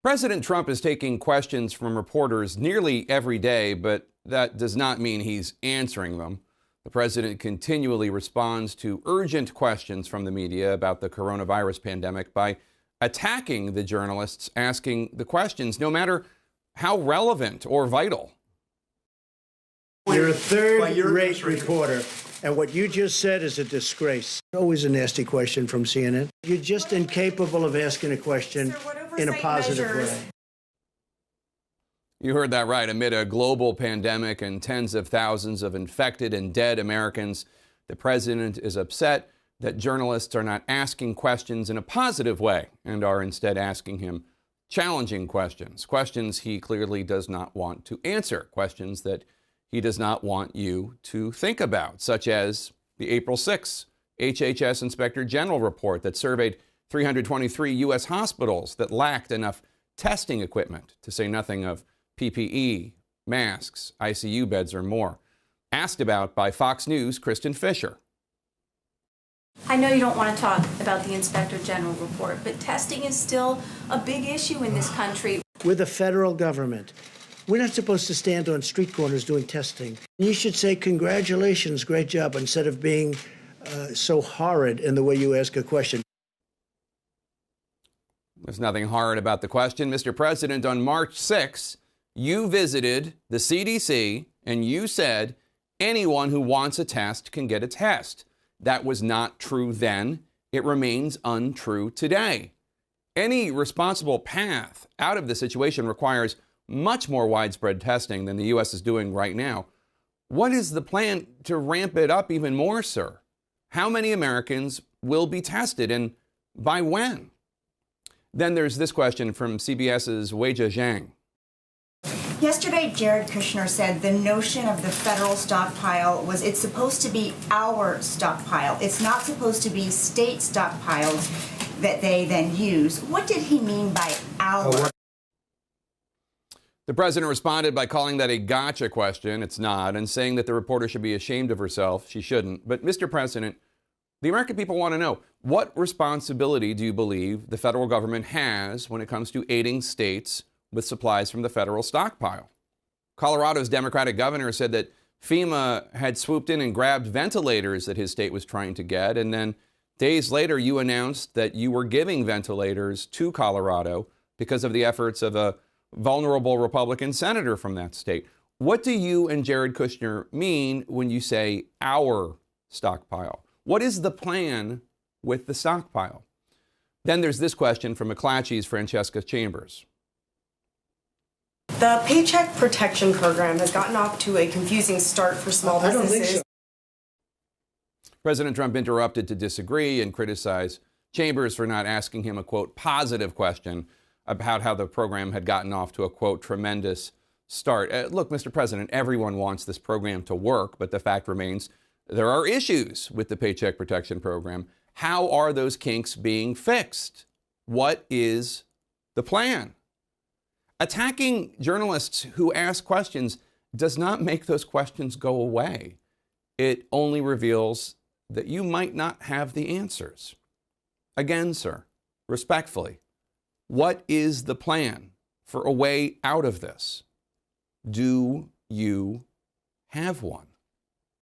President Trump is taking questions from reporters nearly every day, but that does not mean he's answering them. The president continually responds to urgent questions from the media about the coronavirus pandemic by attacking the journalists asking the questions, no matter how relevant or vital. You're a third-rate reporter, and what you just said is a disgrace. Always a nasty question from CNN. You're just incapable of asking a question in a positive way. You heard that right. Amid a global pandemic and tens of thousands of infected and dead Americans, the president is upset that journalists are not asking questions in a positive way and are instead asking him challenging questions, questions he clearly does not want to answer, questions that he does not want you to think about, such as the April 6th HHS Inspector General report that surveyed 323 U.S. hospitals that lacked enough testing equipment, to say nothing of PPE, masks, ICU beds, or more. Asked about by Fox News' Kristen Fisher. I know you don't want to talk about the Inspector General report, but testing is still a big issue in this country. We're the federal government. We're not supposed to stand on street corners doing testing. You should say, congratulations, great job, instead of being so horrid in the way you ask a question. There's nothing horrid about the question. Mr. President, on March 6th, you visited the CDC and you said anyone who wants a test can get a test. That was not true then. It remains untrue today. Any responsible path out of the situation requires much more widespread testing than the U.S. is doing right now. What is the plan to ramp it up even more, sir? How many Americans will be tested and by when? Then there's this question from CBS's Weijia Zhang. Yesterday, Jared Kushner said the notion of the federal stockpile was it's supposed to be our stockpile. It's not supposed to be state stockpiles that they then use. What did he mean by our? The president responded by calling that a gotcha question. It's not, and saying that the reporter should be ashamed of herself. She shouldn't. But Mr. President, the American people want to know, what responsibility do you believe the federal government has when it comes to aiding states with supplies from the federal stockpile? Colorado's Democratic governor said that FEMA had swooped in and grabbed ventilators that his state was trying to get. And then days later, you announced that you were giving ventilators to Colorado because of the efforts of a vulnerable Republican senator from that state. What do you and Jared Kushner mean when you say our stockpile? What is the plan with the stockpile? Then there's this question from McClatchy's Francesca Chambers. The Paycheck Protection Program has gotten off to a confusing start for small businesses. I don't think so. President Trump interrupted to disagree and criticize Chambers for not asking him a, quote, positive question about how the program had gotten off to a, quote, tremendous start. Look, Mr. President, everyone wants this program to work, but the fact remains there are issues with the Paycheck Protection Program. How are those kinks being fixed? What is the plan? Attacking journalists who ask questions does not make those questions go away. It only reveals that you might not have the answers. Again, sir, respectfully, what is the plan for a way out of this? Do you have one?